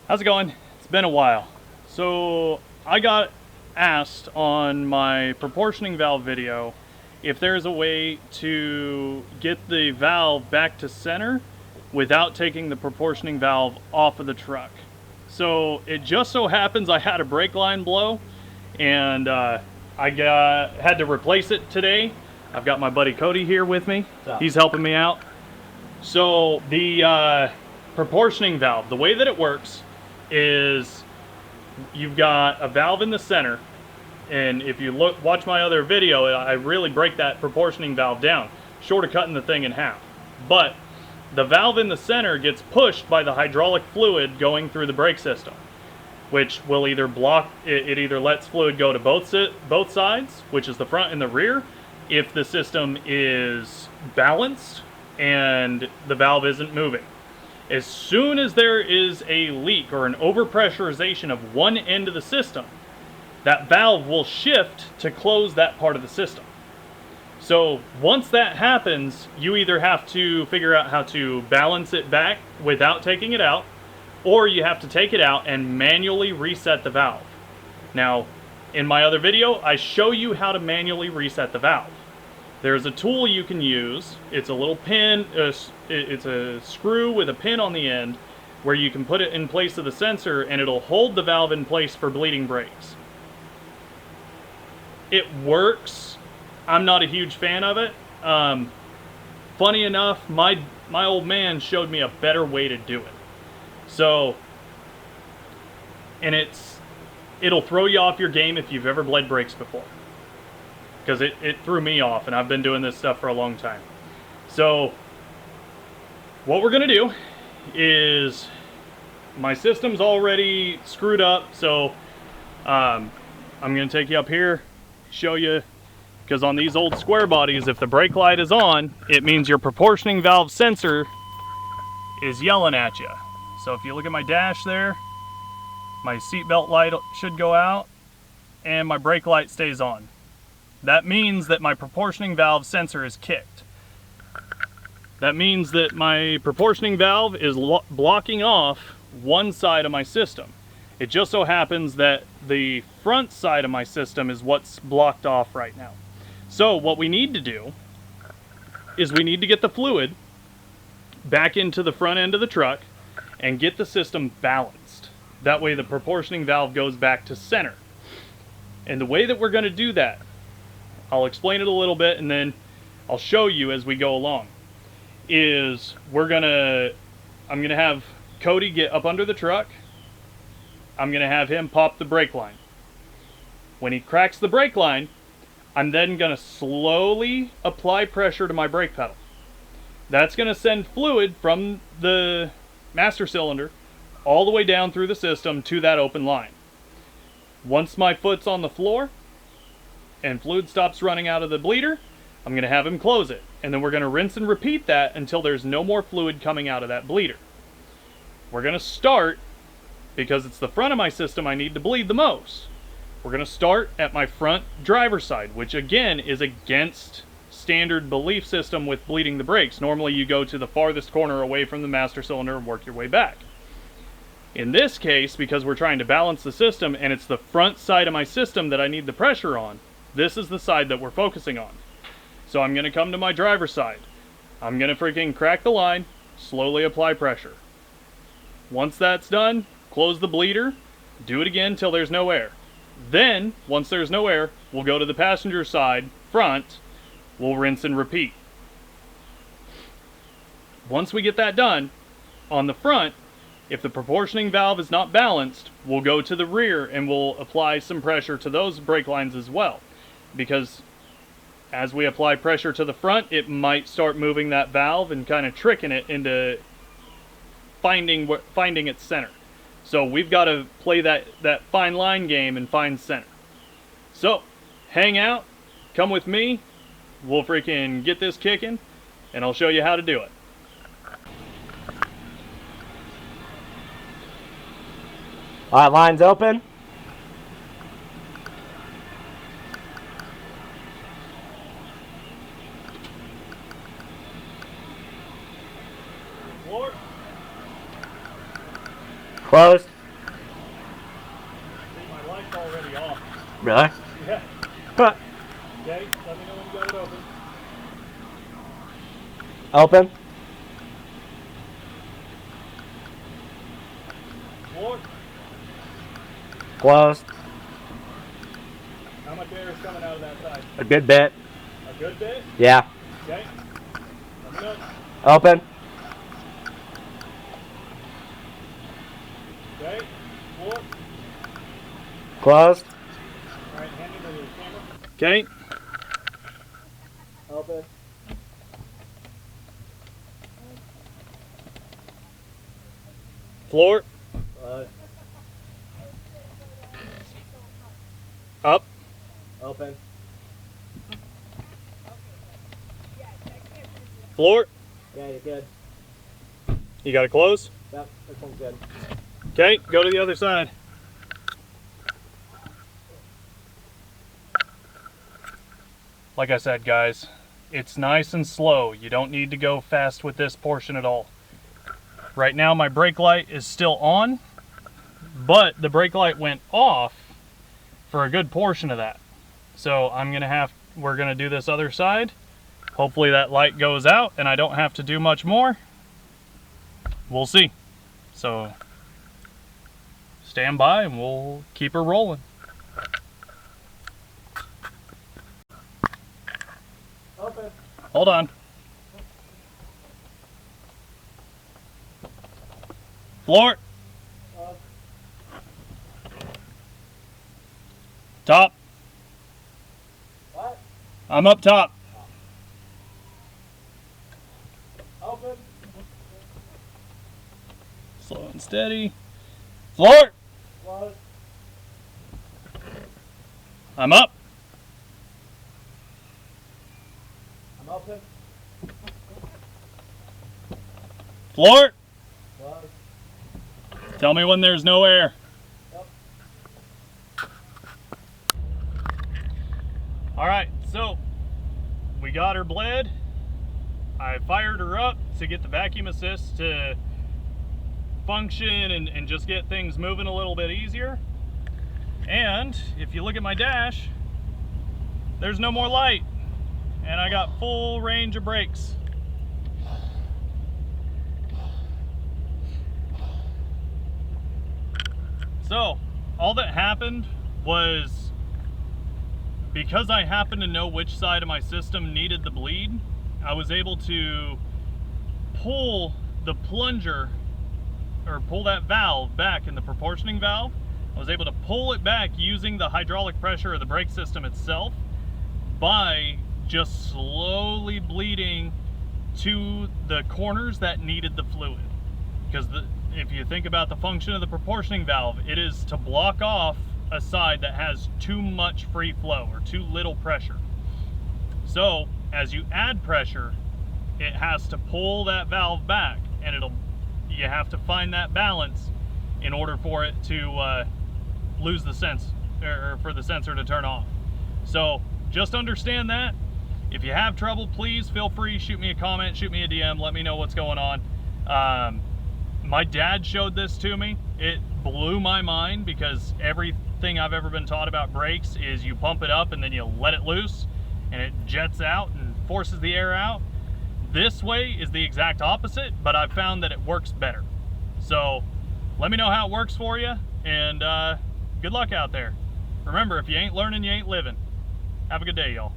How's it going? It's been a while. So I got asked on my proportioning valve video if there's a way to get the valve back to center without taking the proportioning valve off of the truck. So it just so happens I had a brake line blow and had to replace it today. I've got my buddy Cody here with me. He's helping me out. So the proportioning valve, the way that it works is you've got a valve in the center, and if you watch my other video, I really break that proportioning valve down, short of cutting the thing in half. But the valve in the center gets pushed by the hydraulic fluid going through the brake system, which will either block it either lets fluid go to both sides, which is the front and the rear, if the system is balanced and the valve isn't moving. As soon as there is a leak or an overpressurization of one end of the system, that valve will shift to close that part of the system. So once that happens, you either have to figure out how to balance it back without taking it out, or you have to take it out and manually reset the valve. Now, in my other video, I show you how to manually reset the valve. There's a tool you can use. It's a little pin, it's a screw with a pin on the end where you can put it in place of the sensor and it'll hold the valve in place for bleeding brakes. It works. I'm not a huge fan of it. Funny enough, my old man showed me a better way to do it. So, and it'll throw you off your game if you've ever bled brakes before. Because it threw me off, and I've been doing this stuff for a long time. So what we're going to do is, my system's already screwed up, so I'm going to take you up here, show you, because on these old square bodies, if the brake light is on, it means your proportioning valve sensor is yelling at you. So if you look at my dash there, my seatbelt light should go out, and my brake light stays on. That means that my proportioning valve sensor is kicked. That means that my proportioning valve is blocking off one side of my system. It just so happens that the front side of my system is what's blocked off right now. So what we need to do is we need to get the fluid back into the front end of the truck and get the system balanced. That way the proportioning valve goes back to center. And the way that we're going to do that, I'll explain it a little bit and then I'll show you as we go along, is I'm gonna have Cody get up under the truck. I'm gonna have him pop the brake line. When he cracks the brake line, I'm then gonna slowly apply pressure to my brake pedal. That's gonna send fluid from the master cylinder all the way down through the system to that open line. Once my foot's on the floor and fluid stops running out of the bleeder, I'm going to have him close it. And then we're going to rinse and repeat that until there's no more fluid coming out of that bleeder. We're going to start, because it's the front of my system I need to bleed the most, we're going to start at my front driver's side, which again is against standard belief system with bleeding the brakes. Normally you go to the farthest corner away from the master cylinder and work your way back. In this case, because we're trying to balance the system and it's the front side of my system that I need the pressure on, this is the side that we're focusing on. So I'm going to come to my driver's side. I'm going to freaking crack the line, slowly apply pressure. Once that's done, close the bleeder, do it again till there's no air. Then, once there's no air, we'll go to the passenger side, front, we'll rinse and repeat. Once we get that done, on the front, if the proportioning valve is not balanced, we'll go to the rear and we'll apply some pressure to those brake lines as well. Because as we apply pressure to the front, it might start moving that valve and kind of tricking it into finding its center. So we've got to play that fine line game and find center. So hang out, come with me, we'll freaking get this kicking, and I'll show you how to do it. All right, lines open. Floor. Closed. Really? Yeah. Huh. Okay, let me know when you got it open. Open. Floor. Closed. How much air is coming out of that side? A good bit. A good bit? Yeah. Okay. Let me know. Open. Okay. Floor. Closed. Alright, hand me the camera. Okay. Open. Floor. Closed. Up. Open. Floor. Yeah, you're good. You got it closed? Yep, this one's good. Okay, go to the other side. Like I said, guys, it's nice and slow. You don't need to go fast with this portion at all. Right now my brake light is still on, but the brake light went off for a good portion of that. So we're gonna do this other side. Hopefully that light goes out and I don't have to do much more. We'll see. So stand by and we'll keep her rolling. Open. Hold on. Floor. Top. What? I'm up top. Open. Slow and steady. Floor. Closed. I'm up. I'm open. Floor. Closed. Tell me when there's no air. Yep. All right, so we got her bled. I fired her up to get the vacuum assist to function and just get things moving a little bit easier. And if you look at my dash, there's no more light and I got full range of brakes. So all that happened was, because I happened to know which side of my system needed the bleed, I was able to pull the plunger, or pull that valve back in the proportioning valve. I was able to pull it back using the hydraulic pressure of the brake system itself by just slowly bleeding to the corners that needed the fluid. Because if you think about the function of the proportioning valve, it is to block off a side that has too much free flow or too little pressure. So as you add pressure, it has to pull that valve back, and you have to find that balance in order for it to lose the sense, or for the sensor to turn off. So just understand that. If you have trouble, please feel free, shoot me a comment, shoot me a DM, let me know what's going on. My dad showed this to me. It blew my mind, because everything I've ever been taught about brakes is you pump it up and then you let it loose and it jets out and forces the air out. This way is the exact opposite, but I've found that it works better. So let me know how it works for you, and good luck out there. Remember, if you ain't learning, you ain't living. Have a good day, y'all.